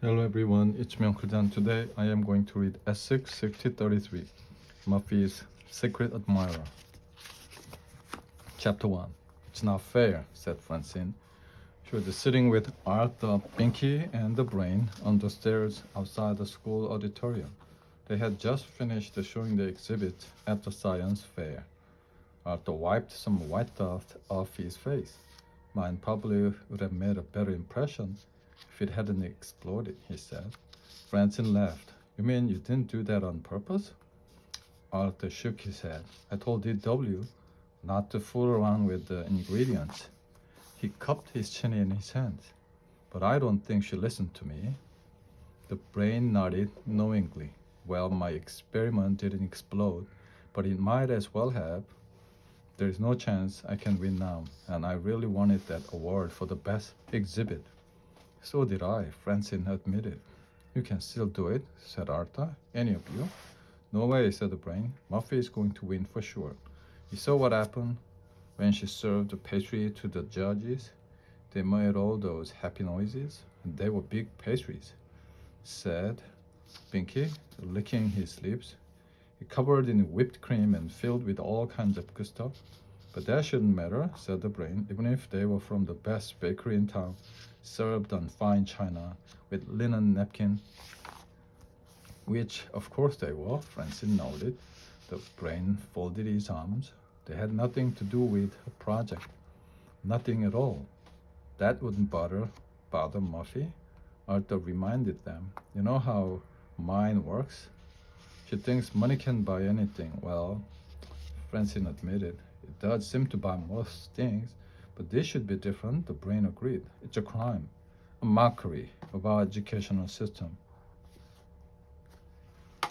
Hello everyone, it's me Uncle Dan. Today I am going to read S6 6033, Muffy's Secret Admirer. Chapter 1. It's not fair, said Francine. She was sitting with Arthur, Pinky, and the Brain on the stairs outside the school auditorium. They had just finished showing the exhibit at the science fair. Arthur wiped some white dust off his face. Mine probably would have made a better impression if it hadn't exploded, he said. Francine laughed. You mean you didn't do that on purpose? Arthur shook his head. I told DW not to fool around with the ingredients. He cupped his chin in his hands. But I don't think she listened to me. The Brain nodded knowingly. Well, my experiment didn't explode, but it might as well have. There is no chance I can win now, and I really wanted that award for the best exhibit. So did I, Francine admitted. You can still do it, said Arthur. Any of you? No way, said the Brain. Muffy is going to win for sure. You saw what happened when she served the pastry to the judges? They made all those happy noises, and they were big pastries, said Pinky, licking his lips. Covered in whipped cream and filled with all kinds of good stuff. But that shouldn't matter, said the Brain, even if they were from the best bakery in town, served on fine china with linen napkin, which of course they were, Francine nodded. The Brain folded his arms. They had nothing to do with her project. Nothing at all. That wouldn't bother Muffy. Arthur reminded them. You know how mine works? She thinks money can buy anything. Well, Francine admitted, it does seem to buy most things, but this should be different, the Brain agreed. It's a crime, a mockery of our educational system.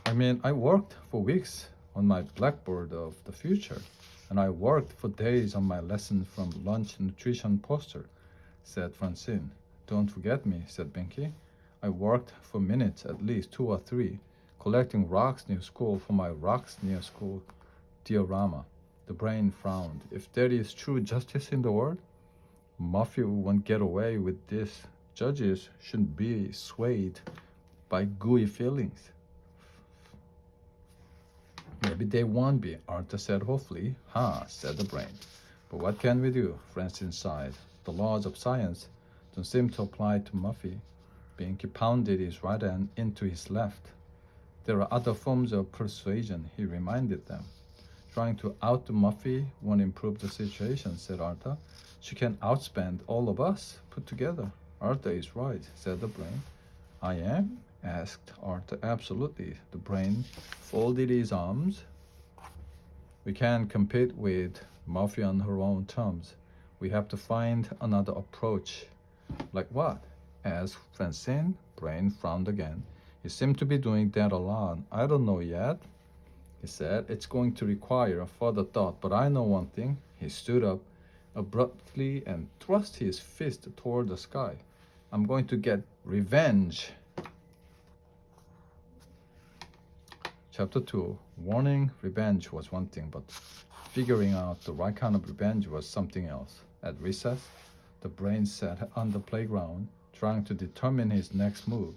I mean, I worked for weeks on my blackboard of the future, and I worked for days on my lesson from lunch nutrition poster, said Francine. Don't forget me, said Binky. I worked for minutes, at least 2 or 3, collecting rocks near school for my rocks near school diorama. The Brain frowned. If there is true justice in the world, Muffy won't get away with this. Judges shouldn't be swayed by gooey feelings. Maybe they won't be, Arthur said hopefully. Said the Brain. But what can we do? Francine sighed. The laws of science don't seem to apply to Muffy. Binky pounded his right hand into his left. There are other forms of persuasion, he reminded them. Trying to out Muffy won't improve the situation, said Arthur. She can outspend all of us put together. Arthur is right, said the Brain. I am? Asked Arthur. Absolutely. The Brain folded his arms. We can't compete with Muffy on her own terms. We have to find another approach. Like what? Asked Francine. Brain frowned again. You seem to be doing that a lot. I don't know yet, he said. It's going to require further thought, but I know one thing. He stood up abruptly and thrust his fist toward the sky. I'm going to get revenge. Chapter 2. Warning, revenge was one thing, but figuring out the right kind of revenge was something else. At recess, the Brain sat on the playground, trying to determine his next move.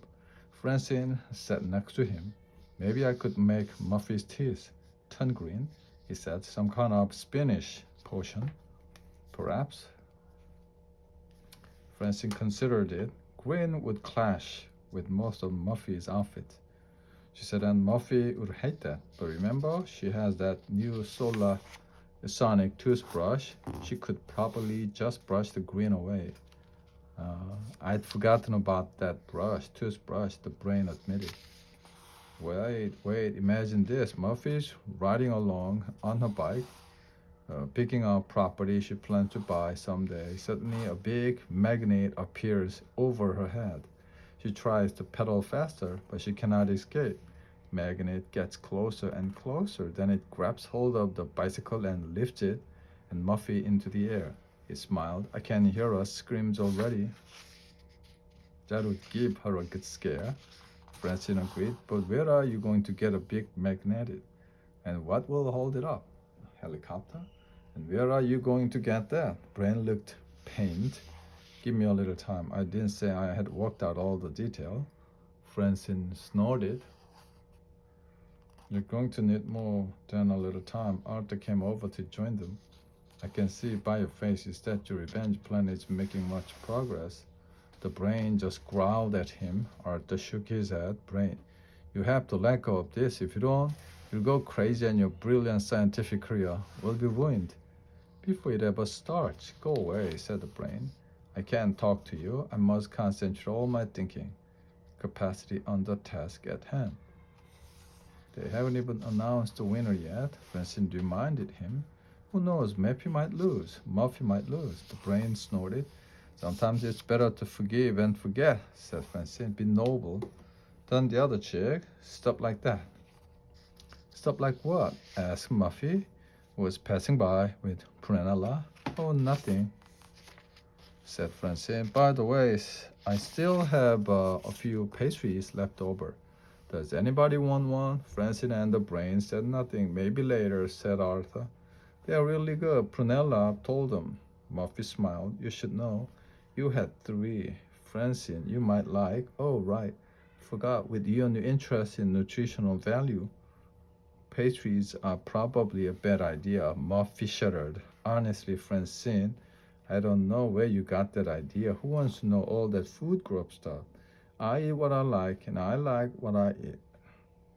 Francine sat next to him. Maybe I could make Muffy's teeth turn green, he said. Some kind of Spanish potion, perhaps. Francine considered it. Green would clash with most of Muffy's outfit. She said, and Muffy would hate that. But remember, she has that new solar sonic toothbrush. She could probably just brush the green away. I'd forgotten about that toothbrush, the Brain admitted. Wait, imagine this. Muffy's riding along on her bike, picking up property she plans to buy someday. Suddenly, a big magnet appears over her head. She tries to pedal faster, but she cannot escape. Magnet gets closer and closer. Then it grabs hold of the bicycle and lifts it and Muffy into the air. He smiled. I can hear her screams already. That would give her a good scare. Francine agreed. But where are you going to get a big magnet? And what will hold it up? A helicopter? And where are you going to get that? Brain looked pained. Give me a little time. I didn't say I had worked out all the detail. Francine snorted. You're going to need more than a little time. Arthur came over to join them. I can see by your faces that your revenge plan is making much progress. The brain just growled at him. Arthur shook his head. Brain, you have to let go of this. If you don't, you'll go crazy and your brilliant scientific career will be ruined. Before it ever starts, go away, said the brain. I can't talk to you. I must concentrate all my thinking capacity on the task at hand. They haven't even announced the winner yet. Francine reminded him. Who knows, Muffy might lose. The brain snorted. Sometimes it's better to forgive and forget, said Francine. Be noble. Then the other chick. Stop like that. Stop like what? Asked Muffy, who was passing by with Prunella. Oh, nothing, said Francine. By the way, I still have a few pastries left over. Does anybody want one? Francine and the brain said nothing. Maybe later, said Arthur. They are really good. Prunella told them. Muffy smiled. You should know. You had 3. Francine, you might like. Oh, right. Forgot with your new interest in nutritional value. Pastries are probably a bad idea. Muffy shuddered. Honestly, Francine, I don't know where you got that idea. Who wants to know all that food group stuff? I eat what I like, and I like what I eat.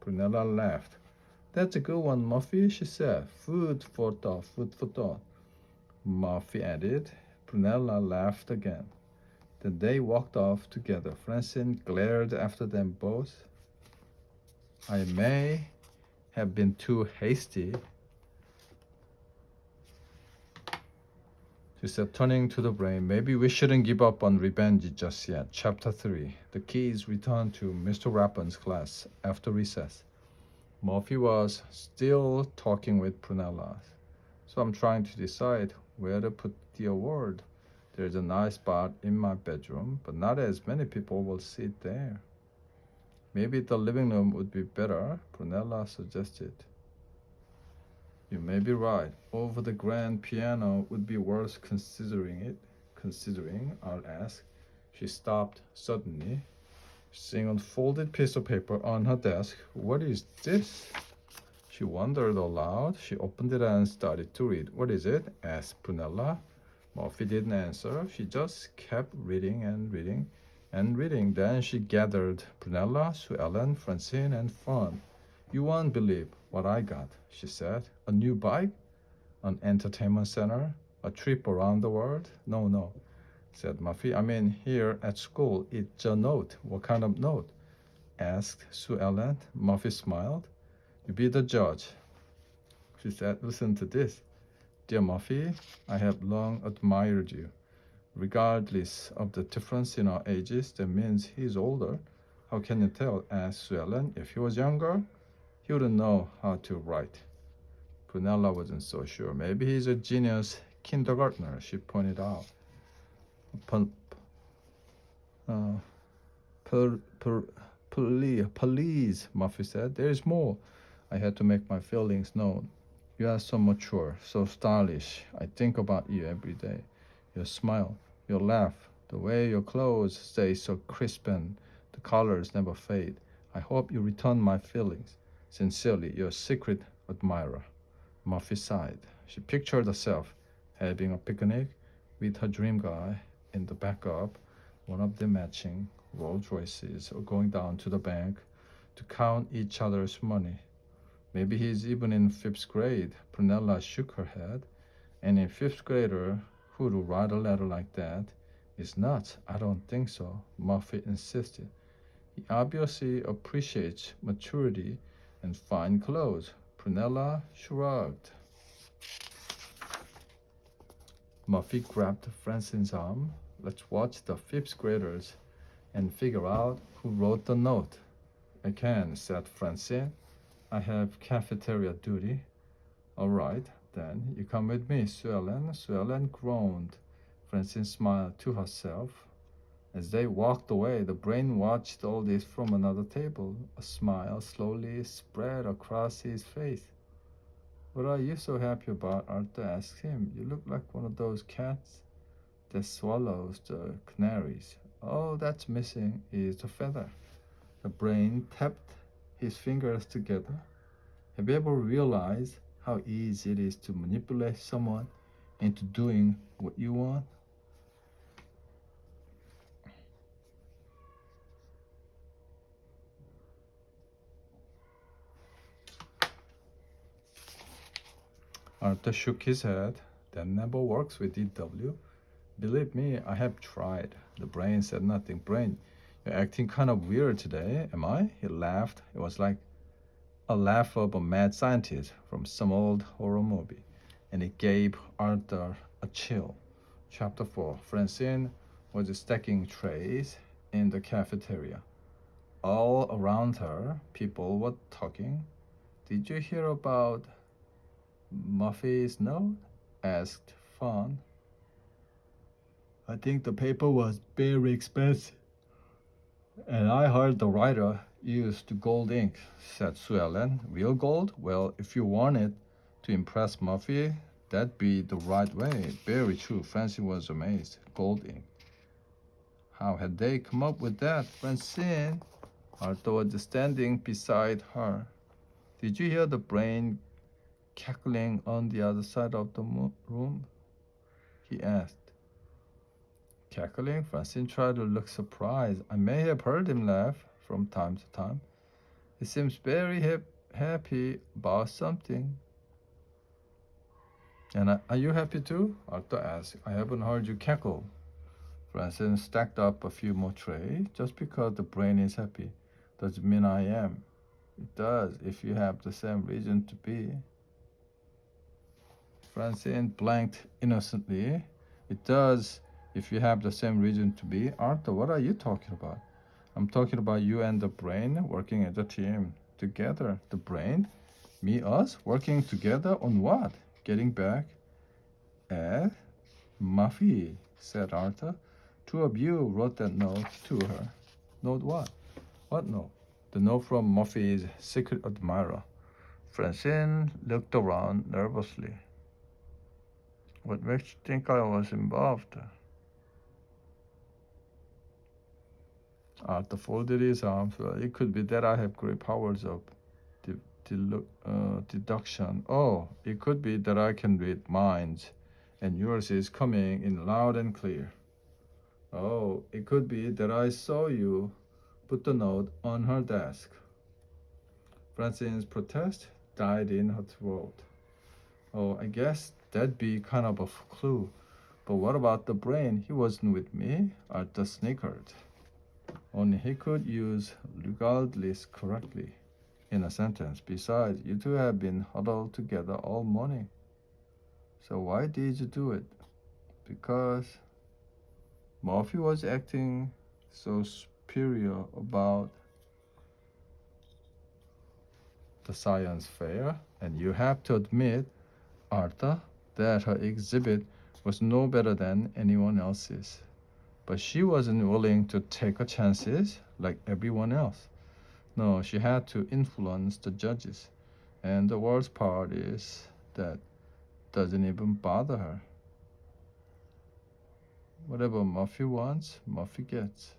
Prunella laughed. That's a good one, Muffy, she said. Food for thought, food for thought. Muffy added. Prunella laughed again. Then they walked off together. Francine glared after them both. I may have been too hasty, she said, turning to the brain. Maybe we shouldn't give up on revenge just yet. Chapter 3. The kids returned to Mr. Rapin's class after recess. Muffy was still talking with Prunella. So I'm trying to decide where to put the award. There's a nice spot in my bedroom, but not as many people will sit there. Maybe the living room would be better, Prunella suggested. You may be right. Over the grand piano would be worth considering, I'll ask. She stopped suddenly, seeing a folded piece of paper on her desk. What is this? She wondered aloud. She opened it and started to read. What is it? Asked Prunella. Muffy didn't answer. She just kept reading and reading and reading. Then she gathered Prunella, Sue Ellen, Francine, and Fawn. You won't believe what I got, she said. A new bike? An entertainment center? A trip around the world? No, said Muffy. I mean, here at school, it's a note. What kind of note? Asked Sue Ellen. Muffy smiled. You be the judge, she said. Listen to this. Dear Muffy, I have long admired you. Regardless of the difference in our ages, that means he's older. How can you tell? Asked Sue Ellen. If he was younger, he wouldn't know how to write. Prunella wasn't so sure. Maybe he's a genius kindergartner, she pointed out. Please, Muffy said. There is more. I had to make my feelings known. You are so mature, so stylish. I think about you every day. Your smile, your laugh, the way your clothes stay so crisp and the colors never fade. I hope you return my feelings. Sincerely, your secret admirer. Muffy sighed. She pictured herself having a picnic with her dream guy in the backup, one of them matching Rolls Royces, or going down to the bank to count each other's money. Maybe he's even in 5th grade. Prunella shook her head. And a 5th grader who would write a letter like that is nuts. I don't think so, Muffy insisted. He obviously appreciates maturity and fine clothes. Prunella shrugged. Muffy grabbed Francine's arm. Let's watch the 5th graders and figure out who wrote the note. I can, said Francine. I have cafeteria duty. All right, then you come with me, Sue Ellen. Sue Ellen groaned. Francine smiled to herself. As they walked away, the brain watched all this from another table. A smile slowly spread across his face. What are you so happy about? Arthur asked him. You look like one of those cats that swallows the canaries. All that's missing is the feather. The brain tapped his fingers together. Have you ever realized how easy it is to manipulate someone into doing what you want? Arthur shook his head. That never works with DW. Believe me, I have tried. The brain said nothing. Brain, you're acting kind of weird today, am I? He laughed. It was like a laugh of a mad scientist from some old horror movie, and it gave Arthur a chill. Chapter 4. Francine was stacking trays in the cafeteria. All around her, people were talking. Did you hear about Muffy's note? Asked Fawn. I think the paper was very expensive. And I heard the writer used gold ink, said Sue Ellen. Real gold? Well, if you wanted to impress Muffy, that'd be the right way. Very true. Francine was amazed. Gold ink. How had they come up with that? Francine, Arthur was standing beside her. Did you hear the brain cackling on the other side of the room? He asked. Cackling? Francine tried to look surprised. I may have heard him laugh from time to time. He seems very happy about something. And are you happy too? Arthur asked. I haven't heard you cackle. Francine stacked up a few more trays. Just because the brain is happy doesn't mean I am. It does if you have the same reason to be. Francine blanked innocently. It does if you have the same reason to be. Arthur, what are you talking about? I'm talking about you and the brain working as a team. Together. The brain? Me, us? Working together on what? Getting back at Muffy, said Arthur. Two of you wrote that note to her. Note what? What note? The note from Muffy's secret admirer. Francine looked around nervously. What makes you think I was involved? Arthur folded his arms. Well, it could be that I have great powers of deduction. Oh, it could be that I can read minds, and yours is coming in loud and clear. Oh, it could be that I saw you put the note on her desk. Francine's protest died in her throat. Oh, I guess that'd be kind of a clue. But what about the brain? He wasn't with me. Arthur snickered. Only he could use regardless correctly in a sentence. Besides, you two have been huddled together all morning. So why did you do it? Because Muffy was acting so superior about the science fair, and you have to admit, Arthur, that her exhibit was no better than anyone else's. But she wasn't willing to take her chances like everyone else. No, she had to influence the judges. And the worst part is that doesn't even bother her. Whatever Muffy wants, Muffy gets.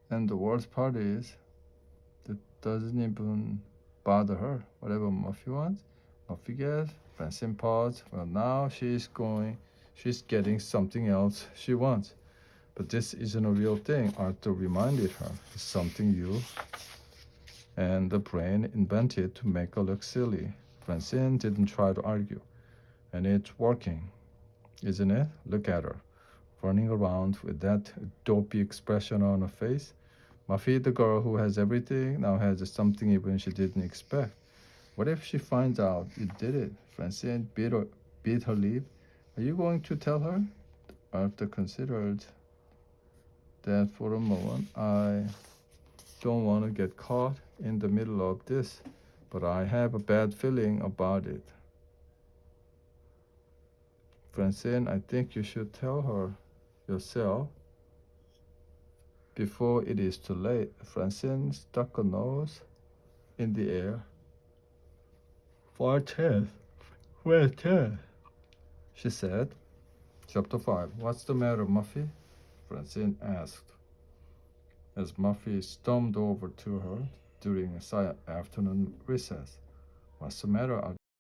And the worst part is that doesn't even bother her. Whatever Muffy wants, Muffy gets. Francine paused. Well, now she's getting something else she wants. But this isn't a real thing, Arthur reminded her. It's something you and the brain invented to make her look silly. Francine didn't try to argue. And it's working, isn't it? Look at her, running around with that dopey expression on her face. Muffy, the girl who has everything, now has something even she didn't expect. What if she finds out you did it? Francine bit her lip. Are you going to tell her? Arthur considered that for a moment. I don't want to get caught in the middle of this, but I have a bad feeling about it. Francine, I think you should tell her yourself before it is too late. Francine stuck her nose in the air. For Ted, where's Ted? She said. Chapter 5. What's the matter, Muffy? Francine asked, as Muffy stormed over to her during afternoon recess. What's the matter,